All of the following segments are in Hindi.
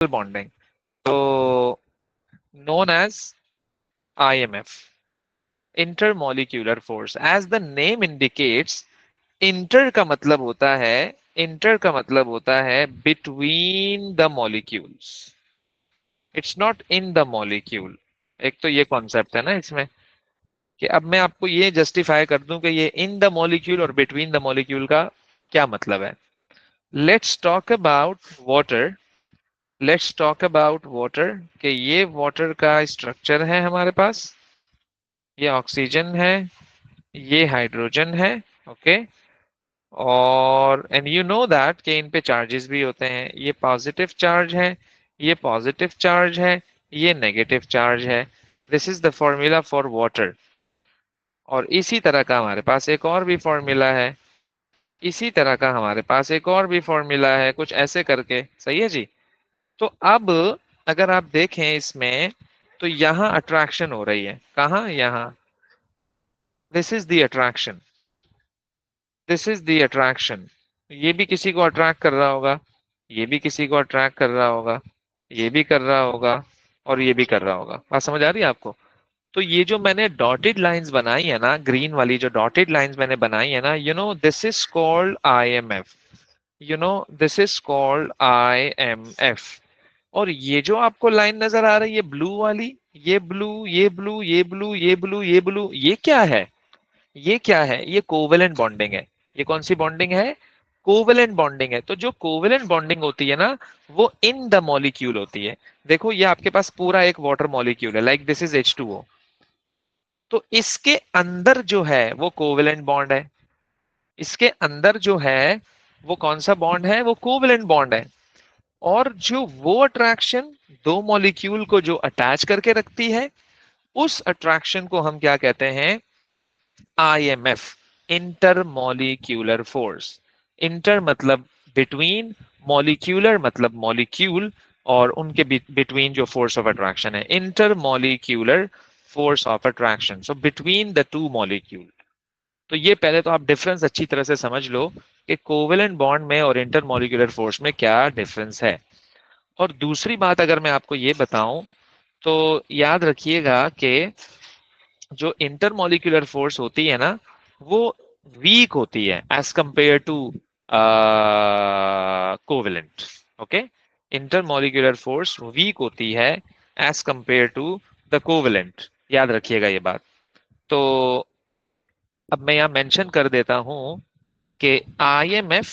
bonding, so known as IMF, intermolecular force. As the name indicates, inter का मतलब होता है between the molecules, it's not in the molecule. एक तो ये कॉन्सेप्ट है ना इसमें, कि अब मैं आपको ये जस्टिफाई कर दूं कि ये इन द मॉलिक्यूल और बिटवीन द मॉलिक्यूल का क्या मतलब है। Let's talk about water, let's talk about water, कि ये वाटर का स्ट्रक्चर है हमारे पास, ये ऑक्सीजन है, ये हाइड्रोजन है, ओके। और एंड यू नो दैट कि इन पे चार्जेस भी होते हैं, ये पॉजिटिव चार्ज है, ये पॉजिटिव चार्ज है, ये नेगेटिव चार्ज है। This is the formula for water. और इसी तरह का हमारे पास एक और भी फॉर्मूला है, इसी तरह का हमारे पास एक और भी फॉर्मूला है, कुछ ऐसे करके, सही है जी। तो अब अगर आप देखें इसमें, तो यहां अट्रैक्शन हो रही है, कहां, यहां। This is the attraction, this is the attraction. ये भी किसी को अट्रैक्ट कर रहा होगा, ये भी किसी को अट्रैक्ट कर रहा होगा, ये भी कर रहा होगा, और ये भी कर रहा होगा। बात समझ आ रही है आपको? तो ये जो मैंने डॉटेड लाइंस बनाई है ना, ग्रीन वाली जो डॉटेड लाइंस मैंने बनाई है ना, you know this is called IMF, you know this is called IMF। और ये जो आपको लाइन नजर आ रही है ब्लू वाली, ये ब्लू, ये ब्लू, ये ब्लू, ये ब्लू, ये ब्लू, ये क्या है? ये क्या है? ये कोवेलेंट बॉन्डिंग है। ये कौन सी बॉन्डिंग है? कोवेलेंट बॉन्डिंग है। तो जो कोवेलेंट बॉन्डिंग होती है ना, वो इन द मॉलिक्यूल होती है। देखो ये आपके पास पूरा एक वाटर मॉलिक्यूल है, लाइक दिस इज H2O। तो इसके अंदर जो है वो कोवेलेंट बॉन्ड है, इसके अंदर जो है वो कौन सा बॉन्ड है? वो कोवेलेंट बॉन्ड है। और जो वो अट्रैक्शन दो मॉलिक्यूल को जो अटैच करके रखती है, उस अट्रैक्शन को हम क्या कहते हैं? IMF, intermolecular force. इंटर मतलब बिटवीन, मॉलिक्यूलर मतलब मॉलिक्यूल, और उनके बिटवीन जो फोर्स ऑफ अट्रैक्शन है, intermolecular force of attraction, so between the two molecule. तो ये पहले तो आप डिफरेंस अच्छी तरह से समझ लो कि कोवेलेंट बॉन्ड में और इंटरमॉलिक्यूलर फोर्स में क्या डिफरेंस है। और दूसरी बात अगर मैं आपको ये बताऊं, तो याद रखिएगा कि जो इंटरमॉलिक्यूलर फोर्स होती है ना, वो वीक होती है as compare to covalent, okay. Intermolecular force weak होती है as compare to the covalent, याद रखिएगा ये बात। तो अब मैं यहां मेंशन कर देता हूं कि IMF,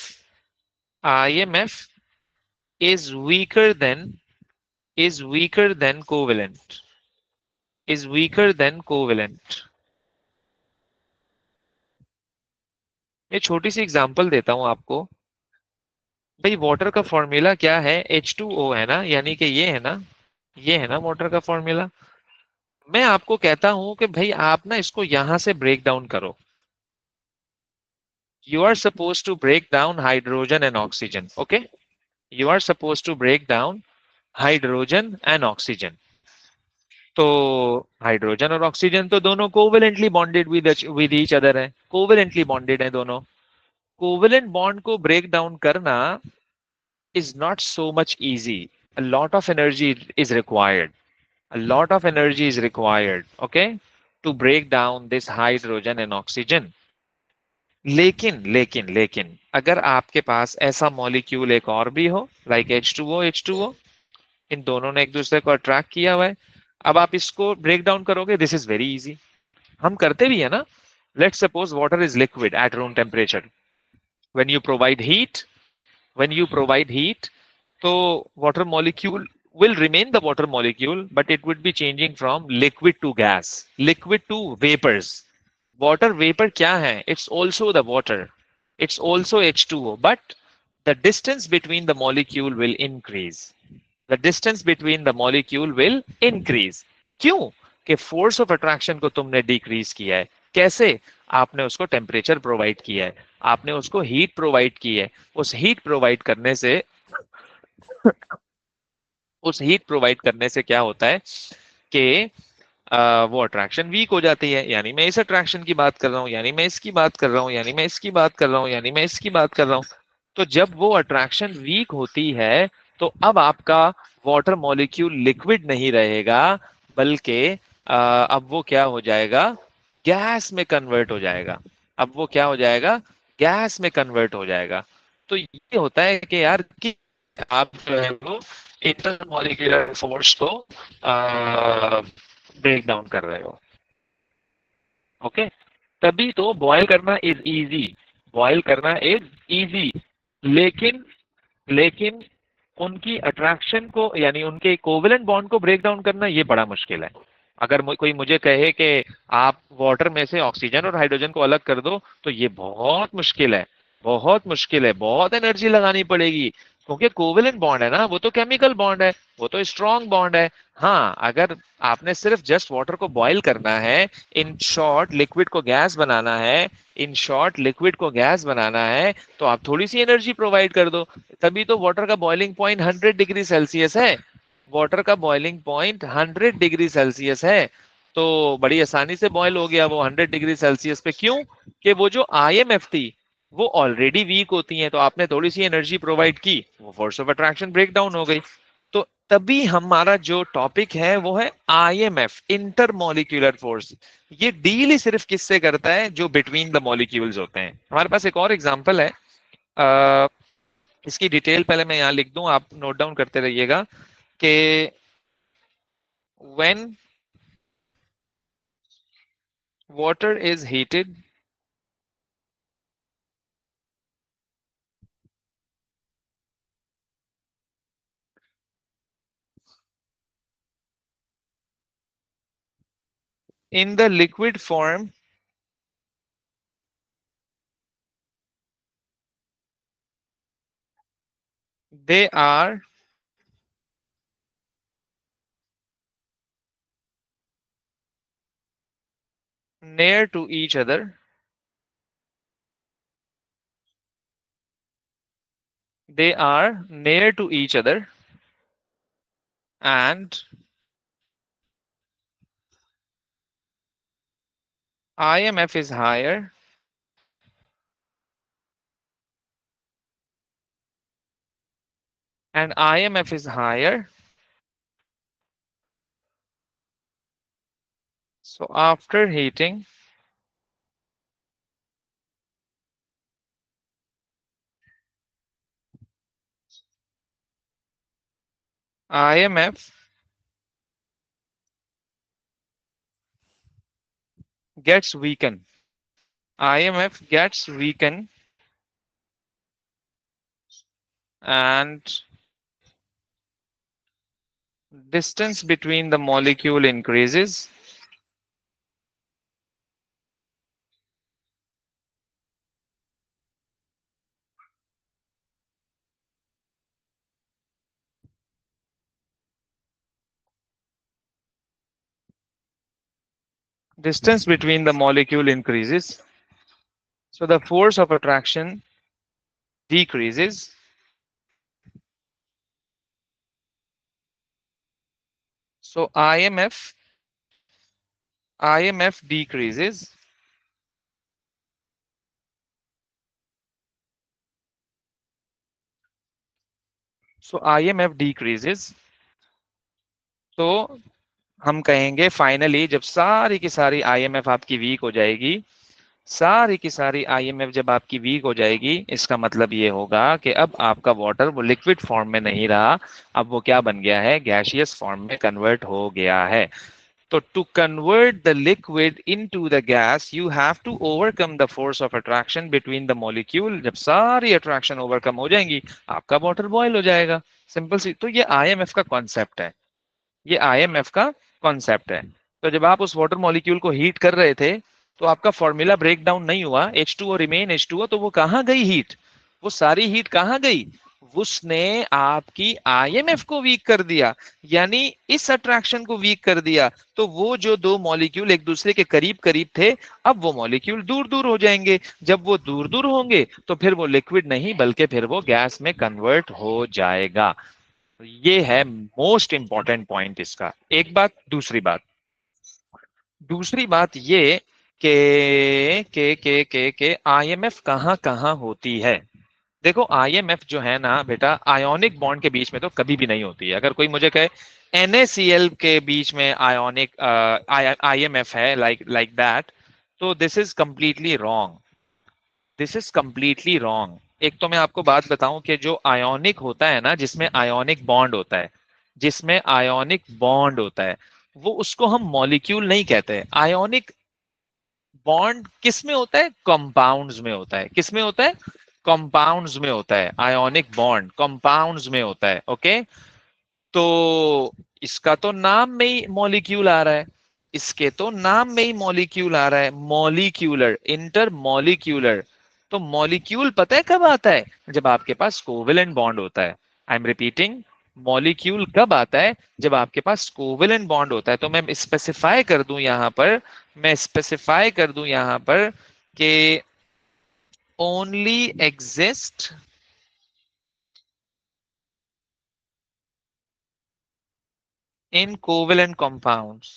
IMF is weaker than, is weaker than covalent, is weaker than covalent। ये छोटी सी एग्जांपल देता हूं आपको। भाई वाटर का फॉर्मूला क्या है? H2O है ना, यानी कि ये है ना, ये है ना वाटर का फॉर्मूला। मैं आपको कहता हूं कि भाई आप ना इसको यहां से ब्रेक डाउन करो। You are suppose to break down hydrogen and oxygen, okay. You are suppose to break down hydrogen and oxygen. तो हाइड्रोजन और ऑक्सीजन तो दोनों covalently bonded with each other है, कोवेलेंटली बॉन्डेड है दोनों। कोवेलेंट बॉन्ड को ब्रेक डाउन करना is not so much easy. A lot of energy is required. A lot of energy is required, okay, to break down this hydrogen and oxygen. लेकिन अगर आपके पास ऐसा मॉलिक्यूल एक और भी हो, लाइक H2O, H2O, इन दोनों ने एक दूसरे को अट्रैक्ट किया हुआ है, अब आप इसको ब्रेक डाउन करोगे, दिस इज वेरी इजी। हम करते भी है ना। Let's suppose water is liquid at room temperature. When you provide heat, when you provide heat, so water molecule will remain the water molecule, but it would be changing from liquid to gas, liquid to vapors। water vapor क्या है? It's also the water, it's also H2O, but the distance between the molecule will increase, the distance between the molecule will increase। क्यों? कि फोर्स ऑफ अट्रैक्शन को तुमने डिक्रीज किया है। कैसे? आपने उसको टेम्परेचर प्रोवाइड किया है, आपने उसको हीट प्रोवाइड की है। उस हीट प्रोवाइड करने से, उस हीट प्रोवाइड करने से क्या होता है कि वो अट्रैक्शन वीक हो जाती है। यानी मैं इस अट्रैक्शन की बात कर रहा हूँ, यानी मैं इसकी बात कर रहा हूँ, यानी मैं इसकी बात कर रहा हूँ, यानी मैं इसकी बात कर रहा हूँ। तो जब वो अट्रैक्शन वीक होती है, तो अब आपका वाटर मॉलिक्यूल लिक्विड नहीं रहेगा, बल्कि अब वो क्या हो जाएगा, गैस में कन्वर्ट हो जाएगा। अब वो क्या हो जाएगा, गैस में कन्वर्ट हो जाएगा। तो ये होता है कि यार कि आप जो है वो इंटरमॉलिक्यूलर फोर्स को ब्रेक डाउन कर रहे हो। ओके, तभी तो बॉयल करना इज इजी, बॉयल करना इज इजी। लेकिन लेकिन उनकी अट्रैक्शन को, यानी उनके कोवेलेंट बॉन्ड को ब्रेक डाउन करना, ये बड़ा मुश्किल है। अगर कोई मुझे कहे कि आप वाटर में से ऑक्सीजन और हाइड्रोजन को अलग कर दो, तो ये बहुत मुश्किल है, बहुत मुश्किल है, बहुत एनर्जी लगानी पड़ेगी। क्योंकि कोवेलेंट बॉन्ड है ना, वो तो केमिकल बॉन्ड है, वो तो स्ट्रॉन्ग बॉन्ड है। हाँ, अगर आपने सिर्फ जस्ट वाटर को बॉयल करना है, इन शॉर्ट लिक्विड को गैस बनाना है, इन शॉर्ट लिक्विड को गैस बनाना है, तो आप थोड़ी सी एनर्जी प्रोवाइड कर दो। तभी तो वाटर का बॉइलिंग पॉइंट 100 डिग्री सेल्सियस है। वाटर का बॉइलिंग पॉइंट 100 डिग्री सेल्सियस है। तो बड़ी आसानी से बॉयल हो गया वो 100 डिग्री सेल्सियस पे। क्यों? कि वो जो आईएमएफ थी वो ऑलरेडी वीक होती है, तो आपने थोड़ी सी एनर्जी प्रोवाइड की, वो force of attraction break down हो गई। तो तभी हमारा जो टॉपिक है वो है आईएमएफ, इंटरमॉलिक्यूलर फोर्स। ये डील ही सिर्फ किससे करता है, जो बिटवीन द मॉलिक्यूल्स होते हैं। हमारे पास एक और एग्जांपल है, अ, इसकी डिटेल पहले मैं यहाँ लिख दूं, आप नोट डाउन करते रहिएगा कि when water is heated in the liquid form, they are near to each other. They are near to each other, and IMF is higher, and IMF is higher. So after heating, IMF gets weakened. IMF gets weakened, and distance between the molecule increases. Distance between the molecule increases. So the force of attraction decreases. So IMF decreases. So IMF decreases. तो हम कहेंगे फाइनली, जब सारी की सारी आईएमएफ आपकी वीक हो जाएगी, सारी की सारी आईएमएफ जब आपकी वीक हो जाएगी, इसका मतलब ये होगा कि अब आपका वाटर वो लिक्विड फॉर्म में नहीं रहा, अब वो क्या बन गया है, गैसियस फॉर्म में कन्वर्ट हो गया है। तो to convert the liquid into the gas, you have to overcome the force of attraction between the molecule. जब सारी अट्रैक्शन ओवरकम हो जाएंगी, आपका वाटर बॉयल हो जाएगा। सिंपल सी, तो ये आईएमएफ का कॉन्सेप्ट है, ये आईएमएफ का कॉन्सेप्ट है। तो जब आप उस वाटर मॉलिक्यूल को हीट कर रहे थे, तो आपका फॉर्मूला ब्रेक डाउन नहीं हुआ, H2O रिमेन H2O, तो वो कहाँ गई हीट, वो सारी हीट कहाँ गई, उसने आपकी आईएमएफ को वीक कर दिया, यानी इस अट्रैक्शन को वीक कर दिया। तो वो जो दो मॉलिक्यूल एक दूसरे के करीब करीब थे, अब वो मॉलिक्यूल दूर दूर हो जाएंगे। जब वो दूर दूर होंगे, तो फिर वो लिक्विड नहीं, बल्कि फिर वो गैस में कन्वर्ट हो जाएगा। ये है मोस्ट इंपॉर्टेंट पॉइंट इसका। एक बात, दूसरी बात ये के आईएमएफ कहाँ कहाँ होती है। देखो आईएमएफ जो है ना बेटा, आयोनिक बॉन्ड के बीच में तो कभी भी नहीं होती है। अगर कोई मुझे कहे NaCl के बीच में आयोनिक आईएमएफ है, लाइक लाइक दैट, तो this is completely wrong. This is completely wrong. एक तो मैं आपको बात बताऊं कि जो आयोनिक होता है ना, जिसमें आयोनिक बॉन्ड होता है, जिसमें आयोनिक बॉन्ड होता है, वो उसको हम मॉलिक्यूल नहीं कहते। आयोनिक बॉन्ड किस में होता है? कंपाउंड्स में होता है। किस में होता है? कंपाउंड्स में होता है। आयोनिक बॉन्ड कंपाउंड्स में होता है। ओके। तो इसका तो नाम में ही मॉलिक्यूल आ रहा है। इसके तो नाम में ही मॉलिक्यूल आ रहा है, मॉलिक्यूलर, इंटर मॉलिक्यूलर। तो मॉलिक्यूल पता है कब आता है? जब आपके पास कोवेलेंट बॉन्ड होता है। आई एम रिपीटिंग, मॉलिक्यूल कब आता है? जब आपके पास कोवेलेंट बॉन्ड होता है। तो मैं स्पेसिफाई कर दूं यहां पर, मैं स्पेसिफाई कर दूं यहां पर कि only exist in covalent compounds.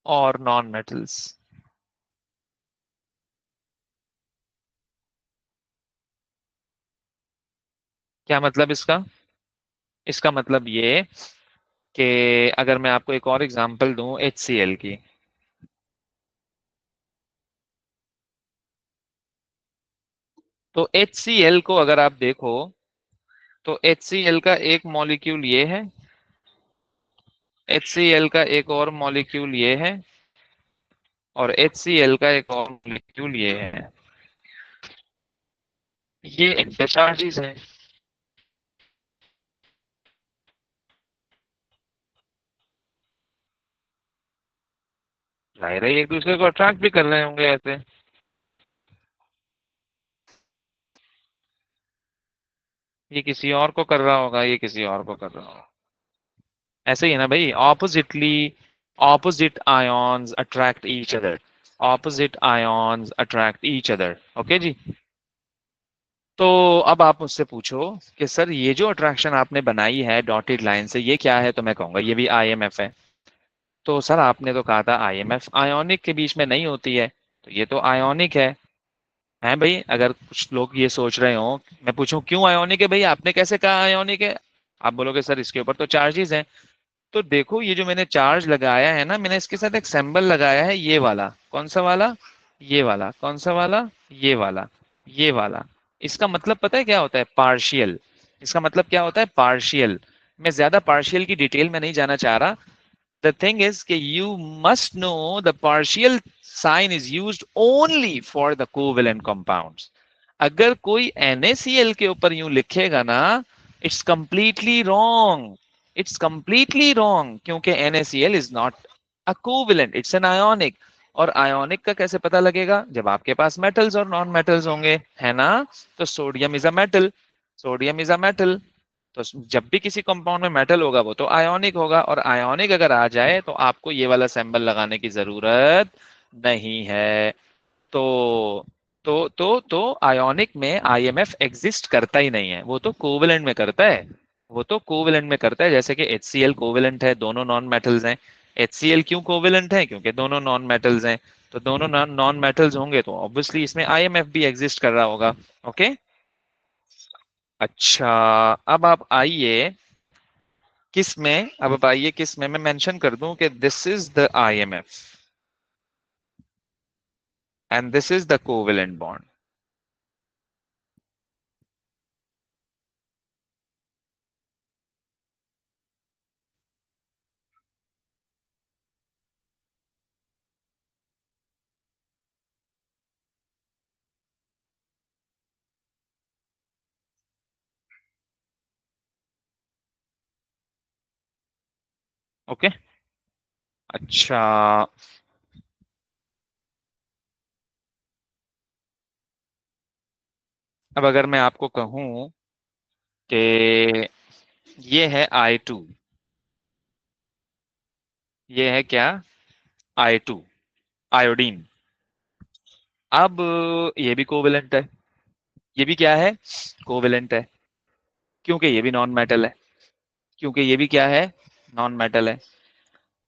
और नॉन मेटल्स। क्या मतलब इसका? इसका मतलब ये कि अगर मैं आपको एक और एग्जांपल दूं HCl की, तो HCl को अगर आप देखो, तो HCl का एक मॉलिक्यूल ये है, HCl का एक और मॉलिक्यूल ये है, और HCl का एक और मॉलिक्यूल ये है। ये इनके चार्जेस हैं। जाहिर है एक दूसरे को अट्रैक्ट भी कर रहे होंगे ऐसे। ये किसी और को कर रहा होगा, ये किसी और को कर रहा होगा। ऐसे ही है ना भाई, oppositely, opposite ions attract each other, opposite ions attract each other. Okay जी। तो अब आप मुझसे पूछो कि सर ये जो अट्रैक्शन आपने बनाई है डॉटेड लाइन से, ये क्या है? तो मैं कहूंगा ये भी आईएमएफ है। तो सर आपने तो कहा था आईएमएफ आयोनिक के बीच में नहीं होती है, तो ये तो आयोनिक है भाई। अगर कुछ लोग ये सोच रहे हो, मैं पूछूं क्यों आयोनिक है भाई, आपने कैसे कहा आयोनिक है? आप बोलोगे सर इसके ऊपर तो चार्जेस हैं। तो देखो ये जो मैंने चार्ज लगाया है ना, मैंने इसके साथ एक सिंबल लगाया है, ये वाला। कौन सा वाला? ये वाला। कौन सा वाला? ये वाला। ये वाला। इसका मतलब पता है क्या होता है? पार्शियल। इसका मतलब क्या होता है? पार्शियल। मैं ज्यादा पार्शियल की डिटेल में नहीं जाना चाह रहा। द थिंग इज कि you must know the partial sign is used only for the covalent compounds. अगर कोई NaCl के ऊपर यूं लिखेगा ना, it's completely wrong. It's completely wrong, क्योंकि NaCl is not a covalent, it's an ionic. और आयोनिक का कैसे पता लगेगा? जब आपके पास मेटल्स और नॉन मेटल्स होंगे, है ना? तो sodium is a metal, sodium is a metal. तो जब भी किसी कंपाउंड में मेटल होगा वो तो आयोनिक होगा, और आयोनिक अगर आ जाए तो आपको ये वाला सिंबल लगाने की जरूरत नहीं है। तो तो आयोनिक में आईएमएफ एग्जिस्ट करता ही नहीं है, वो तो कोवेलेंट में करता है। वो तो कोवेलेंट में करता है, जैसे कि HCl कोवेलेंट है, दोनों नॉन मेटल्स हैं। HCl क्यों कोवेलेंट है? क्योंकि दोनों नॉन मेटल्स हैं। तो दोनों नॉन मेटल्स होंगे तो ऑब्वियसली इसमें आईएमएफ भी एग्जिस्ट कर रहा होगा। ओके। अच्छा, अब आप आइए किस में, अब आप आइए किस में, मैं मेंशन कर दूं कि this is the IMF and this is the covalent bond. Okay. अच्छा, अब अगर मैं आपको कहूं कि ये है I2, ये है क्या? I2, iodine. अब ये भी कोवेलेंट है, ये भी क्या है? कोवेलेंट है। क्योंकि ये भी नॉन मेटल है। क्योंकि ये भी क्या है? नॉन मेटल है।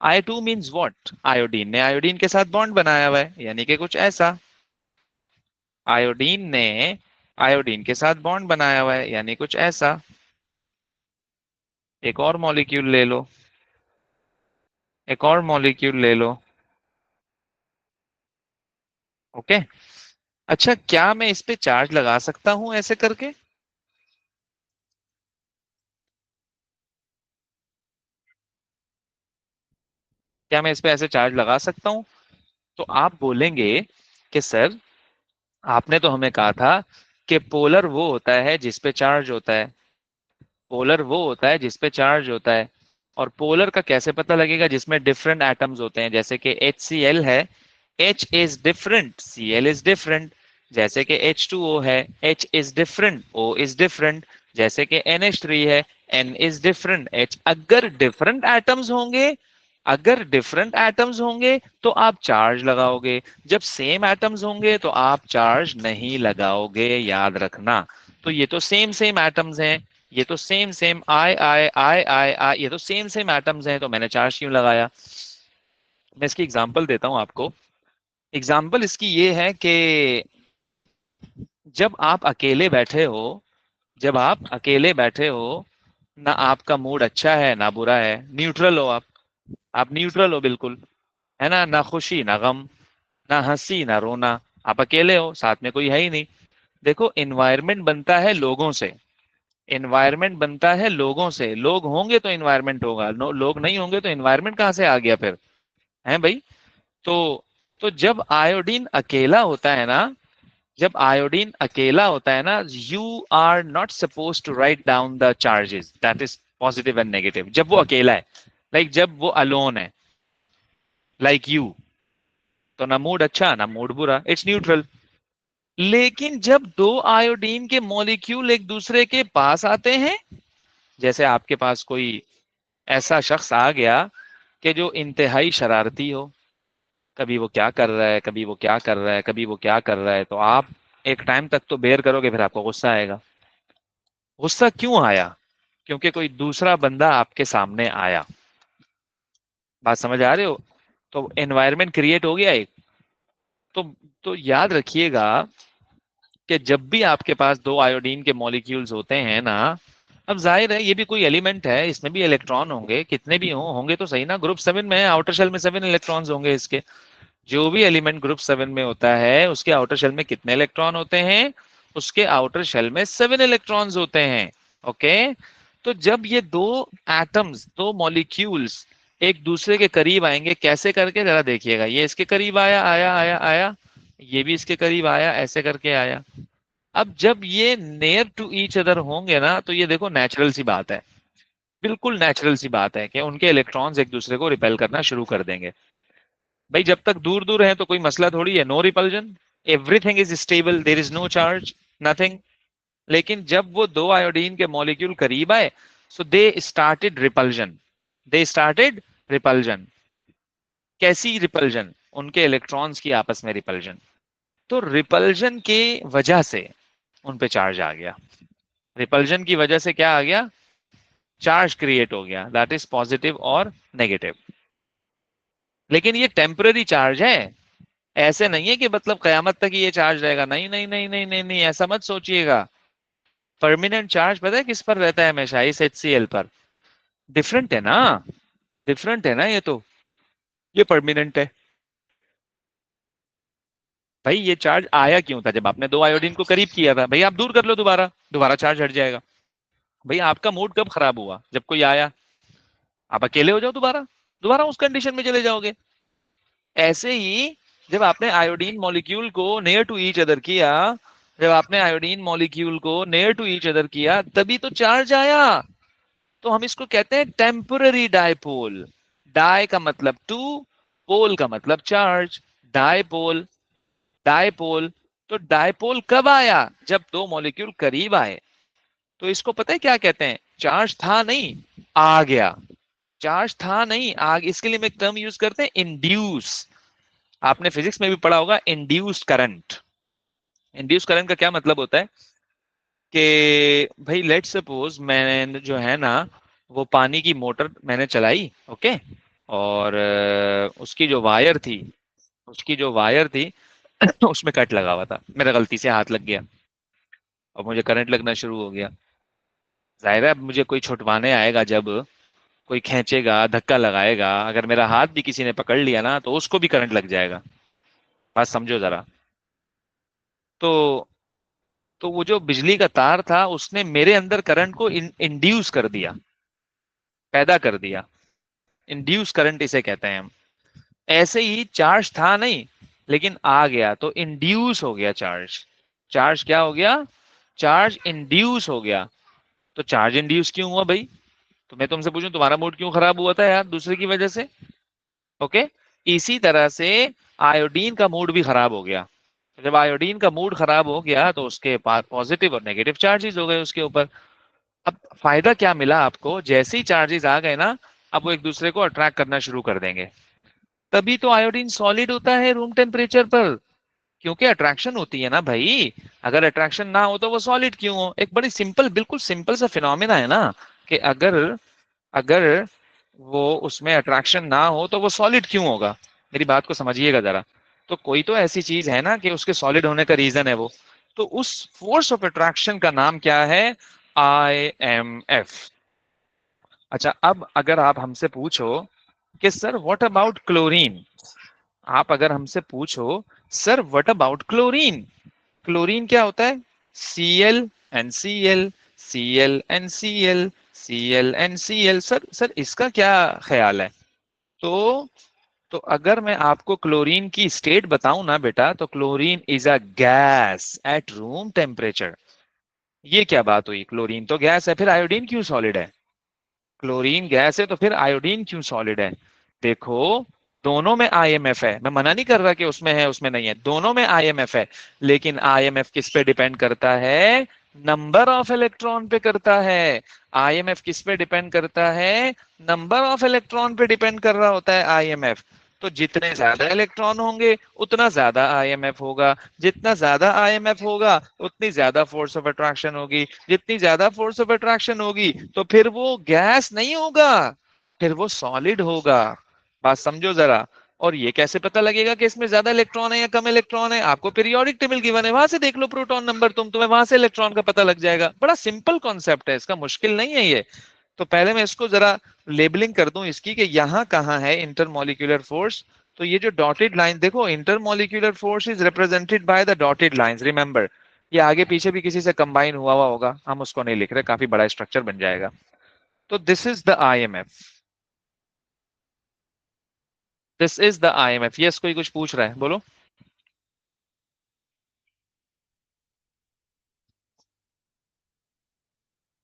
I2 मीन्स व्हाट, आयोडीन ने आयोडीन के साथ बॉन्ड बनाया हुआ है, यानी कि कुछ ऐसा। आयोडीन ने आयोडीन के साथ बॉन्ड बनाया हुआ है, यानी कुछ ऐसा। एक और मॉलिक्यूल ले लो, एक और मॉलिक्यूल ले लो। ओके। अच्छा, क्या मैं इस पे चार्ज लगा सकता हूं ऐसे करके? क्या मैं इस पे ऐसे चार्ज लगा सकता हूं? तो आप बोलेंगे कि सर, आपने तो हमें कहा था कि पोलर वो होता है जिस पे चार्ज होता है, पोलर वो होता है जिस पे चार्ज होता है। और पोलर का कैसे पता लगेगा? जिसमें डिफरेंट एटम्स होते हैं, जैसे कि HCl है, H is different, Cl is different. जैसे कि H2O है, H is different, O is different. जैसे कि NH3 है, N इज डिफरेंट, H। अगर डिफरेंट एटम्स होंगे, अगर डिफरेंट एटम्स होंगे तो आप चार्ज लगाओगे। जब सेम एटम्स होंगे तो आप चार्ज नहीं लगाओगे, याद रखना। तो ये तो सेम सेम एटम्स हैं, ये तो सेम सेम आई, ये तो सेम सेम एटम्स हैं, तो मैंने चार्ज क्यों लगाया? मैं इसकी एग्जांपल देता हूं आपको। एग्जांपल इसकी ये है कि जब आप अकेले बैठे हो, जब आप अकेले बैठे हो, ना आपका मूड अच्छा है ना बुरा है, न्यूट्रल हो आप न्यूट्रल हो बिल्कुल, है ना? ना खुशी ना गम, ना हंसी ना रोना। आप अकेले हो, साथ में कोई है ही नहीं। देखो, एनवायरनमेंट बनता है लोगों से, एनवायरनमेंट बनता है लोगों से। लोग होंगे तो एनवायरनमेंट होगा, लोग नहीं होंगे तो एनवायरनमेंट कहाँ से आ गया फिर? है भाई। तो जब आयोडीन अकेला होता है ना, जब आयोडीन अकेला होता है ना, you are not suppose to write down the charges that is positive and negative, जब वो अकेला है। जब वो अलोन है, यू, तो ना मूड अच्छा ना मूड बुरा, इट्स न्यूट्रल। लेकिन जब दो आयोडीन के मॉलिक्यूल एक दूसरे के पास आते हैं, जैसे आपके पास कोई ऐसा शख्स आ गया कि जो इंतहाई शरारती हो, कभी वो क्या कर रहा है, कभी वो क्या कर रहा है, कभी वो क्या कर रहा है, तो आप एक टाइम तक तो बेयर करोगे, फिर आपको गुस्सा आएगा। गुस्सा क्यों आया? क्योंकि कोई दूसरा बंदा आपके सामने आया। बात समझ आ रहे हो? तो एनवायरनमेंट क्रिएट हो गया एक। तो याद रखिएगा कि जब भी आपके पास दो आयोडीन के मॉलिक्यूल्स होते हैं ना, अब जाहिर है ये भी कोई एलिमेंट है, इसमें भी इलेक्ट्रॉन होंगे, कितने भी होंगे तो सही ना। ग्रुप 7 में है, आउटर शेल में 7 इलेक्ट्रॉन्स होंगे इसके। जो भी एलिमेंट ग्रुप 7 में होता है, उसके आउटर शेल में कितने इलेक्ट्रॉन होते हैं? उसके आउटर शेल में 7 इलेक्ट्रॉन्स होते हैं। ओके। तो जब ये दो एटम्स, दो मॉलिक्यूल्स एक दूसरे के करीब आएंगे, कैसे करके, जरा देखिएगा। ये इसके करीब आया आया आया आया, ये भी इसके करीब आया, ऐसे करके आया। अब जब ये नेयर टू ईच अदर होंगे ना, तो ये देखो नेचुरल सी बात है, बिल्कुल नेचुरल सी बात है कि उनके इलेक्ट्रॉन्स एक दूसरे को रिपेल करना शुरू कर देंगे। भाई जब तक दूर दूर है तो कोई मसला थोड़ी है, no repulsion, everything is stable, there is no charge, nothing. लेकिन जब वो दो आयोडीन के मॉलिक्यूल करीब आए, so they started repulsion, they started repulsion. कैसी रिपल्जन? उनके इलेक्ट्रॉन्स की आपस में रिपल्जन। तो रिपल्जन के वजह से उन पे चार्ज आ गया। रिपल्जन की वजह से क्या आ गया? चार्ज क्रिएट हो गया, दैट इज पॉजिटिव और नेगेटिव। लेकिन ये टेम्पररी चार्ज है, ऐसे नहीं है कि मतलब कयामत तक ही ये चार्ज रहेगा। नहीं नहीं नहीं नहीं नहीं नहीं, ऐसा मत सोचिएगा। परमानेंट चार्ज पता है किस पर रहता है? हमेशा इस HCl पर। डिफरेंट है ना, डिफरेंट है ना ये तो, ये परमानेंट है। भाई ये चार्ज आया क्यों था? जब आपने दो आयोडीन को करीब किया था। भाई आप दूर कर लो, दोबारा दोबारा चार्ज हट जाएगा। भाई आपका मूड कब खराब हुआ? जब कोई आया। आप अकेले हो जाओ, दोबारा दोबारा उस कंडीशन में चले जाओगे। ऐसे ही जब आपने आयोडीन मॉलिक्यूल को नियर टू ईच अदर किया, जब आपने आयोडीन मॉलिक्यूल को नियर टू ईच अदर किया, तभी तो चार्ज आया। तो हम इसको कहते हैं टेम्पररी डायपोल। डाई का मतलब टू, पोल का मतलब चार्ज, डायपोल, डायपोल। तो डायपोल कब आया? जब दो मॉलिक्यूल करीब आए। तो इसको पता है क्या कहते हैं? चार्ज था नहीं, आ गया। चार्ज था नहीं, आग। इसके लिए हम एक टर्म यूज करते हैं, इंड्यूस। आपने फिजिक्स में भी पढ़ा होगा, इंड्यूस्ड करंट। इंड्यूस करंट का क्या मतलब होता है कि भाई लेट सपोज मैं जो है ना, वो पानी की मोटर मैंने चलाई, ओके, और उसकी जो वायर थी, उसकी जो वायर थी उसमें कट लगा हुआ था, मेरा गलती से हाथ लग गया और मुझे करंट लगना शुरू हो गया। जाहिर है अब मुझे कोई छुटवाने आएगा, जब कोई खींचेगा, धक्का लगाएगा, अगर मेरा हाथ भी किसी ने पकड़ लिया ना तो उसको भी करंट लग जाएगा। बात समझो जरा। तो तो वो जो बिजली का तार था उसने मेरे अंदर करंट को इंड्यूस कर दिया, पैदा कर दिया। इंड्यूस करंट इसे कहते हैं हम। ऐसे ही चार्ज था नहीं, लेकिन आ गया तो इंड्यूस हो गया चार्ज। चार्ज क्या हो गया? चार्ज इंड्यूस हो गया। तो चार्ज इंड्यूस क्यों हुआ भाई? तो मैं तुमसे पूछूं, तुम्हारा मूड क्यों खराब हुआ था यार दूसरे की वजह से? ओके। इसी तरह से आयोडीन का मूड भी खराब हो गया। जब आयोडीन का मूड खराब हो गया तो उसके पास पॉजिटिव और नेगेटिव चार्जेस हो गए उसके ऊपर। अब फायदा क्या मिला आपको? जैसे ही चार्जेस आ गए ना, अब वो एक दूसरे को अट्रैक्ट करना शुरू कर देंगे। तभी तो आयोडीन सॉलिड होता है रूम टेम्परेचर पर, क्योंकि अट्रैक्शन होती है ना भाई। अगर अट्रैक्शन ना हो तो वो सॉलिड क्यों हो? एक बड़ी सिंपल, बिल्कुल सिंपल सा फिनोमेना है ना, कि अगर अगर वो उसमें अट्रैक्शन ना हो तो वो सॉलिड क्यों होगा? मेरी बात को समझिएगा जरा। तो कोई तो ऐसी चीज है ना कि उसके सॉलिड होने का रीजन है वो। तो उस फोर्स ऑफ अट्रैक्शन का नाम क्या है? IMF। अच्छा, अब अगर आप हमसे पूछो कि सर व्हाट अबाउट क्लोरीन, आप अगर हमसे पूछो sir what about chlorine, chlorine क्या होता है? Cl NCl, Cl NCl, Cl NCl। Sir इसका क्या ख्याल है? तो तो अगर मैं आपको क्लोरीन की स्टेट बताऊं ना बेटा, तो chlorine is a gas at room temperature. ये क्या बात हुई? क्लोरीन तो गैस है, फिर आयोडीन क्यों सॉलिड है? क्लोरीन गैस है तो फिर आयोडीन क्यों सॉलिड है? देखो, दोनों में आईएमएफ है, मैं मना नहीं कर रहा कि उसमें है उसमें नहीं है, दोनों में आईएमएफ है। लेकिन आईएमएफ किस पे डिपेंड करता है? नंबर ऑफ इलेक्ट्रॉन पे करता है। आईएमएफ किस पे डिपेंड करता है? नंबर ऑफ इलेक्ट्रॉन पे डिपेंड कर रहा होता है आईएमएफ। तो जितने ज्यादा इलेक्ट्रॉन होंगे उतना ज्यादा आईएमएफ होगा, जितना ज्यादा आईएमएफ होगा उतनी ज्यादा फोर्स ऑफ अट्रैक्शन होगी, जितनी ज्यादा फोर्स ऑफ अट्रैक्शन होगी तो फिर वो गैस नहीं होगा, फिर वो सॉलिड होगा। बात समझो जरा। और ये कैसे पता लगेगा कि इसमें ज्यादा इलेक्ट्रॉन है या कम इलेक्ट्रॉन है? आपको पीरियोडिक टेबल गिवन है, वहां से देख लो प्रोटॉन नंबर, तुम्हें वहां से इलेक्ट्रॉन का पता लग जाएगा। बड़ा सिंपल कॉन्सेप्ट है, इसका मुश्किल नहीं है ये। तो पहले मैं इसको जरा लेबलिंग कर दूं इसकी, कि यहाँ कहाँ है इंटरमोलिक्यूलर फोर्स। तो ये जो डॉटेड लाइन देखो, intermolecular force is represented by the dotted lines, remember. ये आगे पीछे भी किसी से कंबाइन हुआ हुआ होगा, हम उसको नहीं लिख रहे, काफी बड़ा स्ट्रक्चर बन जाएगा। तो this is the IMF। This is the IMF। Yes, कोई कुछ पूछ रहा है, बोलो।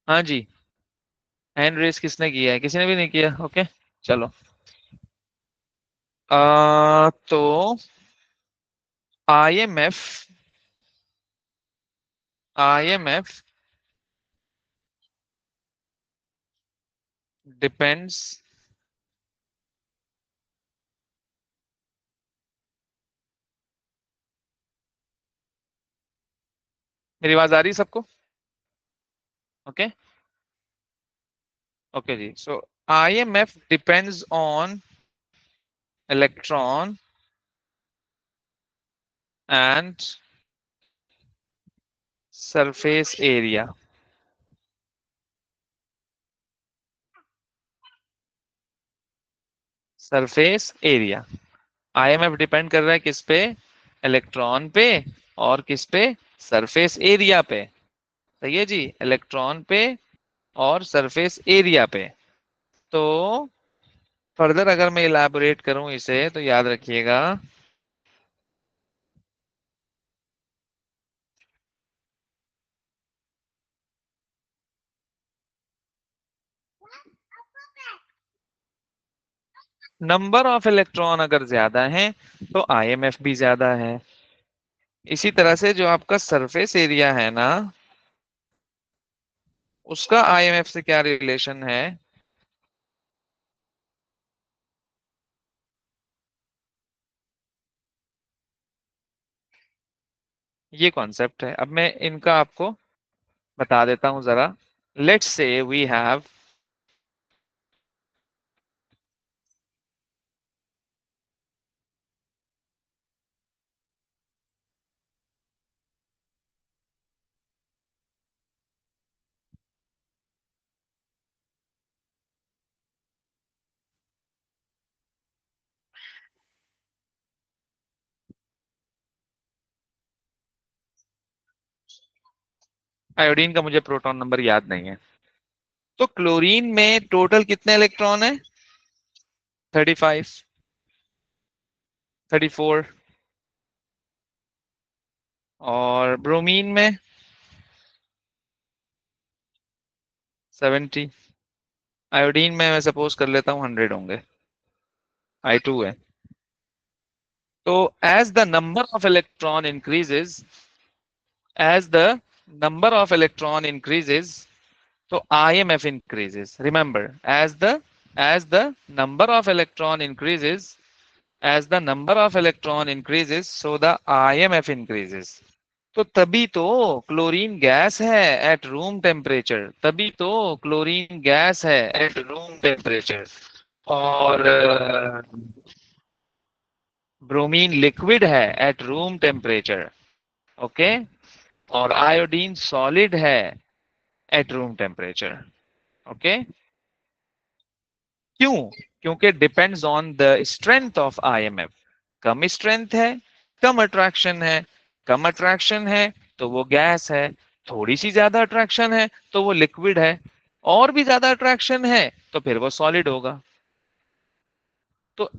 हाँ जी। हैंड रेस किसने किया है? किसी ने भी नहीं किया, ओके। चलो। तो IMF, IMF डिपेंड्स, मेरी आवाज आ रही है सबको? ओके। ओके जी। So IMF depends on electron and surface area. Surface area. IMF depend कर रहा है किस पे? इलेक्ट्रॉन पे। और किस पे? सरफेस एरिया पे। सही है जी, इलेक्ट्रॉन पे और सरफेस एरिया पे। तो फर्दर अगर मैं इलाबोरेट करूं इसे, तो याद रखिएगा। नंबर ऑफ इलेक्ट्रॉन अगर ज्यादा है तो IMF भी ज्यादा है। इसी तरह से जो आपका सरफेस एरिया है ना, उसका IMF से क्या रिलेशन है? ये कॉन्सेप्ट है। अब मैं इनका आपको बता देता हूं जरा। Let's say we have iodine का मुझे प्रोटॉन नंबर याद नहीं है। तो क्लोरीन में टोटल कितने इलेक्ट्रॉन है? 35, 34। और ब्रोमीन में 70। आयोडीन में मैं सपोज कर लेता हूँ 100 होंगे। I2 है। तो as the number of electron increases, as the number of electron increases, तो IMF increases. Remember, as the number of electron increases, as the number of electron increases, so the IMF increases. तो तभी तो क्लोरीन गैस है एट रूम टेम्परेचर, तभी तो क्लोरीन गैस है एट रूम टेम्परेचर। और ब्रोमीन लिक्विड है एट रूम टेम्परेचर। ओके। और आयोडीन सॉलिड है एट रूम टेम्परेचर। ओके। क्यों? क्योंकि depends on the strength of IMF। Come strength है, कम अट्रैक्शन है। कम अट्रैक्शन है तो वो गैस है। थोड़ी सी ज्यादा अट्रैक्शन है तो वो लिक्विड है। और भी ज्यादा अट्रैक्शन है तो फिर वो सॉलिड होगा। तो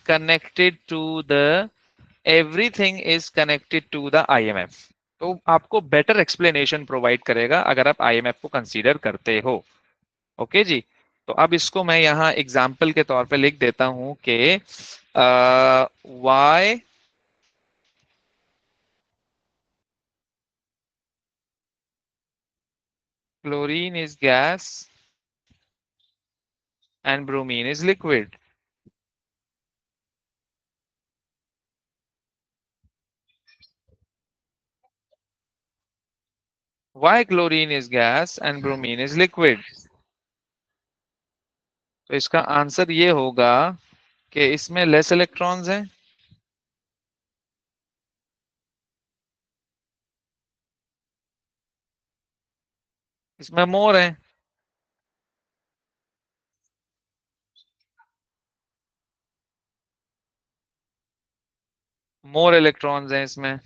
connected to the everything is connected to the IMF। तो आपको बेटर एक्सप्लेनेशन प्रोवाइड करेगा अगर आप IMF को कंसीडर करते हो। ओके जी। तो अब इसको मैं यहाँ एग्जाम्पल के तौर पे लिख देता हूं कि why chlorine is gas and bromine is liquid. Why chlorine is gas and bromine is liquid. तो इसका आंसर ये होगा कि इसमें लेस इलेक्ट्रॉन्स हैं, इसमें मोर है। मोर इलेक्ट्रॉन्स हैं इसमें।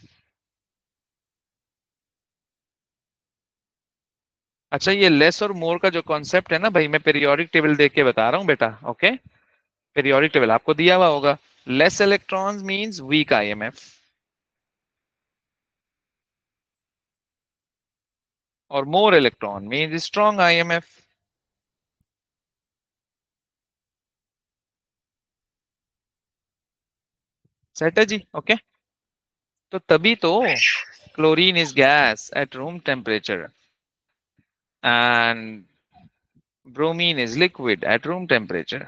अच्छा, ये लेस और मोर का जो कॉन्सेप्ट है ना भाई, मैं पीरियोडिक टेबल देख के बता रहा हूँ बेटा। ओके। पीरियोडिक टेबल आपको दिया हुआ होगा। Less electrons means weak IMF, और more electron means strong IMF। Set है जी। ओके। तो तभी तो chlorine is gas at room temperature and bromine is liquid at room temperature.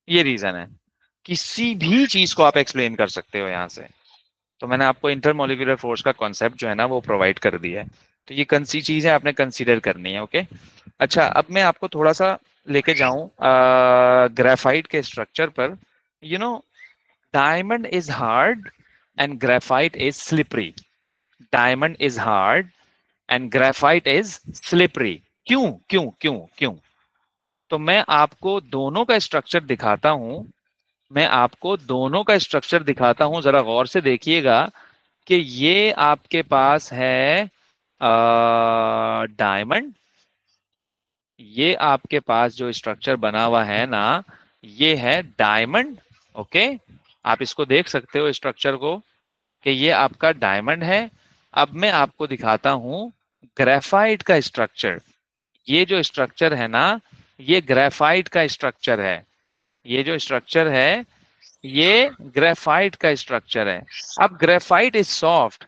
ये रीजन है। किसी भी चीज को आप एक्सप्लेन कर सकते हो यहां से। तो मैंने आपको इंटरमोलिकुलर फोर्स का कॉन्सेप्ट जो है ना वो प्रोवाइड कर दिया है। तो ये कौन सी चीजें आपने कंसीडर करनी है। ओके। अच्छा, अब मैं आपको थोड़ा सा लेके जाऊं ग्रेफाइट के स्ट्रक्चर पर। You know, diamond is hard and graphite is slippery. Diamond is hard and graphite is slippery. क्यों क्यों क्यों क्यों? तो मैं आपको दोनों का स्ट्रक्चर दिखाता हूं। मैं आपको दोनों का स्ट्रक्चर दिखाता हूं, जरा गौर से देखिएगा कि ये आपके पास है डायमंड। ये आपके पास जो स्ट्रक्चर बना हुआ है ना, ये है डायमंड। ओके। आप इसको देख सकते हो स्ट्रक्चर को कि ये आपका डायमंड है। अब मैं आपको दिखाता हूं ग्रेफाइट का स्ट्रक्चर। ये जो स्ट्रक्चर है ना, ये ग्रेफाइट का स्ट्रक्चर है। ये जो स्ट्रक्चर है, ये ग्रेफाइट का स्ट्रक्चर है। अब graphite is soft,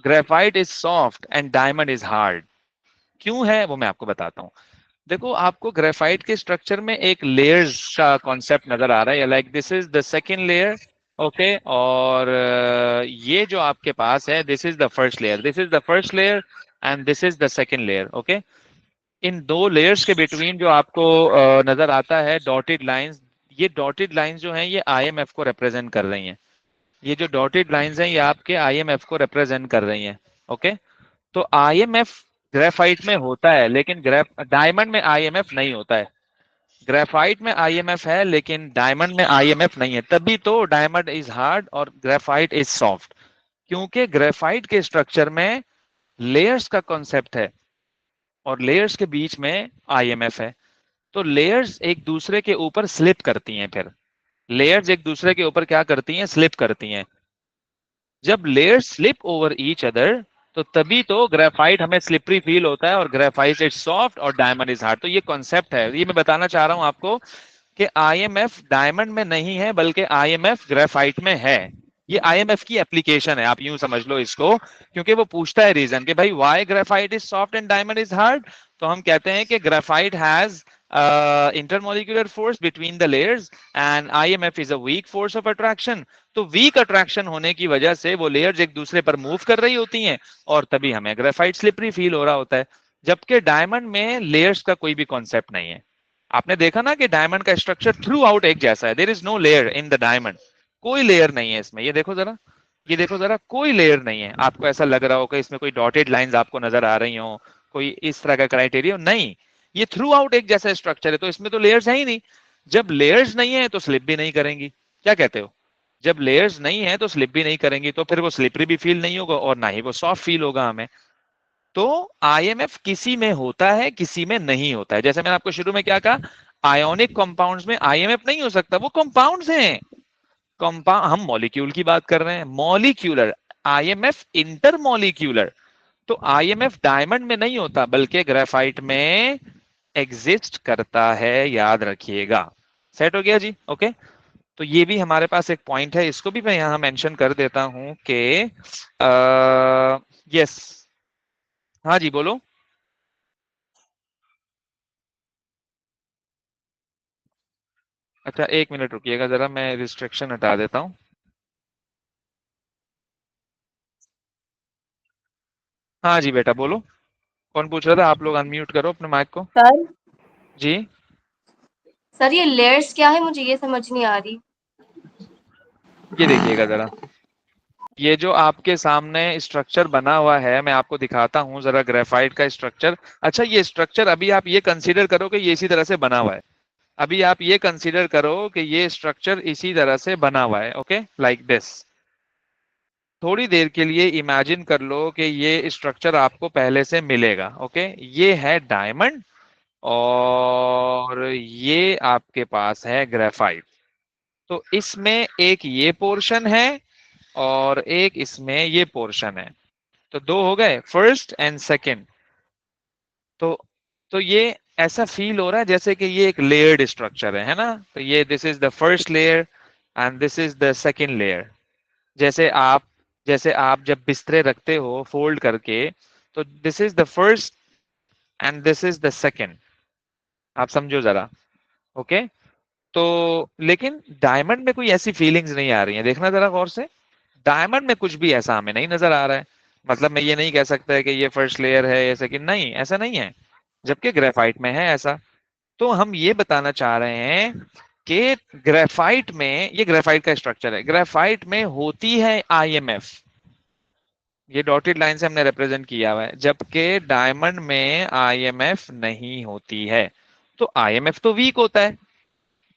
graphite is soft and diamond is hard. क्यों है वो मैं आपको बताता हूँ। देखो, आपको ग्रेफाइट के स्ट्रक्चर में एक लेयर्स का कॉन्सेप्ट नजर आ रहा है, like this is the second layer. Okay. और ये जो आपके पास है, this is the first layer, this is the first layer and this is the second layer. Okay. इन दो लेयर्स के बिटवीन जो आपको नजर आता है डॉटेड लाइंस, ये डॉटेड लाइंस जो हैं ये IMF को रिप्रेजेंट कर रही हैं। ये जो डॉटेड लाइंस हैं ये आपके IMF को रिप्रेजेंट कर रही हैं। ओके। तो IMF ग्रेफाइट में होता है, लेकिन ग्रेफ डायमंड में IMF नहीं होता है। ग्रेफाइट में आईएमएफ है लेकिन डायमंड में आईएमएफ नहीं है, तभी तो डायमंड इज हार्ड और ग्रेफाइट इज सॉफ्ट, क्योंकि ग्रेफाइट के स्ट्रक्चर में लेयर्स का कॉन्सेप्ट है और लेयर्स के बीच में आईएमएफ है। तो लेयर्स एक दूसरे के ऊपर स्लिप करती हैं, फिर लेयर्स एक दूसरे के ऊपर क्या करती हैं, स्लिप करती हैं। जब layers slip over each other तो तभी तो ग्रेफाइट हमें स्लिपरी फील होता है और ग्रेफाइट इज सॉफ्ट और डायमंड इज हार्ड। तो ये कॉन्सेप्ट है, ये मैं बताना चाह रहा हूं आपको कि आईएमएफ डायमंड में नहीं है बल्कि आईएमएफ ग्रेफाइट में है। ये आईएमएफ की एप्लीकेशन है, आप यूं समझ लो इसको, क्योंकि वो पूछता है रीजन कि भाई why graphite is soft and diamond is hard. तो हम कहते हैं कि graphite has intermolecular force between the layers and IMF is a weak force of attraction। तो वीक अट्रैक्शन होने की वजह से वो लेयर्स एक दूसरे पर मूव कर रही होती हैं और तभी हमें ग्रेफाइट स्लिपरी फील हो रहा होता है। जबकि डायमंड में लेयर्स का कोई भी कॉन्सेप्ट नहीं है। आपने देखा ना कि डायमंड का स्ट्रक्चर थ्रू आउट एक जैसा है, there is no layer in the diamond, कोई लेयर नहीं है इसमें। ये देखो जरा, ये देखो जरा, कोई लेयर नहीं है। आपको ऐसा लग रहा हो कि इसमें कोई डॉटेड लाइंस आपको नजर आ रही हो, कोई इस तरह का क्राइटेरिया नहीं। ये थ्रू आउट एक जैसा स्ट्रक्चर है, तो इसमें तो लेयर्स है ही नहीं। जब लेयर्स नहीं है तो स्लिप भी नहीं करेंगी। क्या कहते हो? जब लेयर्स नहीं है तो स्लिप भी नहीं करेंगी, तो फिर वो स्लिपरी भी फील नहीं होगा और ना ही वो सॉफ्ट फील होगा हमें। तो आईएमएफ किसी में होता है, किसी में नहीं होता है। जैसे मैंने आपको शुरू में क्या कहा, आयोनिक कंपाउंड्स में आईएमएफ नहीं हो सकता, वो कंपाउंड्स हैं। कंपाउंड, हम मॉलिक्यूल की बात कर रहे हैं, मॉलिक्यूलर। IMF intermolecular. तो आईएमएफ डायमंड में नहीं होता बल्कि ग्रेफाइट में एग्जिस्ट करता है, याद रखिएगा। सेट हो गया जी? ओके। तो ये भी हमारे पास एक पॉइंट है, इसको भी मैं यहां मेंशन कर देता हूं कि यस। हाँ जी बोलो। अच्छा एक मिनट रुकिएगा जरा, मैं रिस्ट्रिक्शन हटा देता हूँ। हाँ जी बेटा बोलो। कौन पूछ रहा था? आप लोग अनम्यूट करो अपने माइक को। सर जी। सर ये लेयर्स क्या है, मुझे ये समझ नहीं आ रही। ये देखिएगा जरा, ये जो आपके सामने स्ट्रक्चर बना हुआ है मैं आपको दिखाता हूँ जरा, ग्रेफाइट का स्ट्रक्चर। अच्छा ये स्ट्रक्चर अभी आप ये कंसीडर करो कि ये इसी तरह से बना हुआ है। अभी आप ये कंसीडर करो कि ये स्ट्रक्चर इसी तरह से बना हुआ है, ओके, लाइक दिस। थोड़ी देर के लिए इमेजिन कर लो कि ये स्ट्रक्चर आपको पहले से मिलेगा, ओके। ये है डायमंड और ये आपके पास है ग्रेफाइट। तो इसमें एक ये पोर्शन है और एक इसमें ये पोर्शन है। तो दो हो गए, फर्स्ट एंड सेकंड। तो तो ये ऐसा फील हो रहा है जैसे कि ये एक लेयर्ड स्ट्रक्चर है ना। तो ये this is the first layer and this is the second layer. जैसे आप, जैसे आप जब बिस्तरे रखते हो फोल्ड करके, तो this is the first and this is the second. आप समझो जरा, ओके। तो लेकिन डायमंड में कोई ऐसी फीलिंग्स नहीं आ रही है, देखना जरा गौर से। डायमंड में कुछ भी ऐसा हमें नहीं नजर आ रहा है। मतलब मैं ये नहीं कह सकता है कि ये फर्स्ट लेयर है ऐसा, कि नहीं ऐसा नहीं है, जबकि ग्रेफाइट में है ऐसा। तो हम ये बताना चाह रहे हैं कि ग्रेफाइट में, ये ग्रेफाइट का स्ट्रक्चर है, ग्रेफाइट में होती है आईएमएफ। ये डॉटेड लाइन से हमने रिप्रेजेंट किया हुआ है, जबकि डायमंड में आईएमएफ नहीं होती है। तो आईएमएफ तो वीक होता है।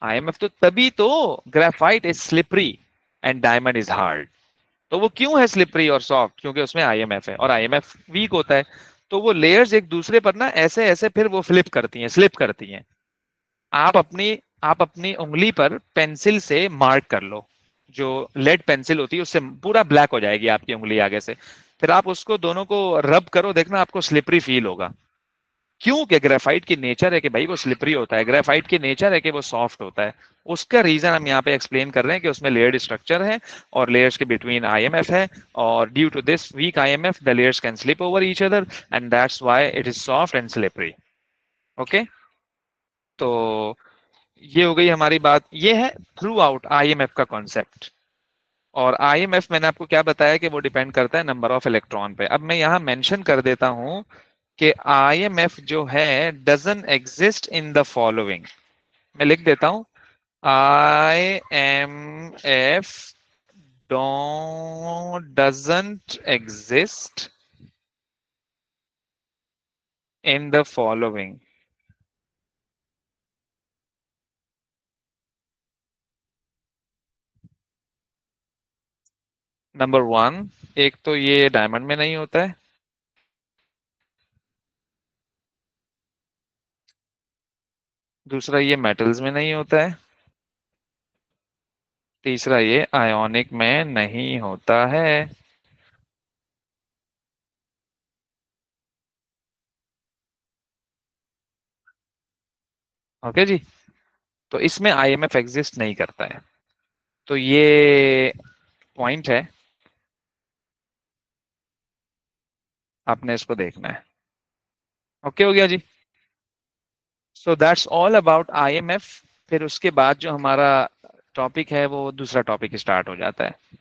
आईएमएफ तो तभी तो graphite is slippery and diamond is hard. तो वो क्यों है स्लिपरी और सॉफ्ट? क्योंकि उसमें आईएमएफ है और आईएमएफ वीक होता है। तो वो लेयर्स एक दूसरे पर ना ऐसे ऐसे फिर वो फ्लिप करती हैं, स्लिप करती हैं। आप अपनी आप अपनी उंगली पर पेंसिल से मार्क कर लो, जो लेड पेंसिल होती है उससे पूरा ब्लैक हो जाएगी आपकी उंगली आगे से। फिर आप उसको दोनों को रब करो, देखना आपको स्लिपरी फील होगा। क्यों? कि ग्रेफाइट की नेचर है कि भाई वो स्लिपरी होता है, ग्रेफाइट की नेचर है कि वो सॉफ्ट होता है। उसका रीजन हम यहाँ पे एक्सप्लेन कर रहे हैं कि उसमें लेयर्ड स्ट्रक्चर है और लेयर्स के बिटवीन आईएमएफ है, और due to this weak IMF the layers can slip over each other and that's why it is soft and slippery. Okay. तो ये हो गई हमारी बात, ये है थ्रू आउट आईएमएफ का कॉन्सेप्ट। और आईएमएफ मैंने आपको क्या बताया कि वो डिपेंड करता है नंबर ऑफ इलेक्ट्रॉन पे। अब मैं यहाँ मेंशन कर देता हूँ कि आईएमएफ जो है doesn't exist in the following. मैं लिख देता हूं, IMF doesn't exist in the following. Number one, एक तो ये डायमंड में नहीं होता है, दूसरा ये मेटल्स में नहीं होता है, तीसरा ये आयोनिक में नहीं होता है। ओके जी, तो इसमें आईएमएफ एग्जिस्ट नहीं करता है, तो ये पॉइंट है, आपने इसको देखना है। ओके हो गया जी। So that's all about IMF. फिर उसके बाद जो हमारा टॉपिक है वो दूसरा टॉपिक स्टार्ट हो जाता है।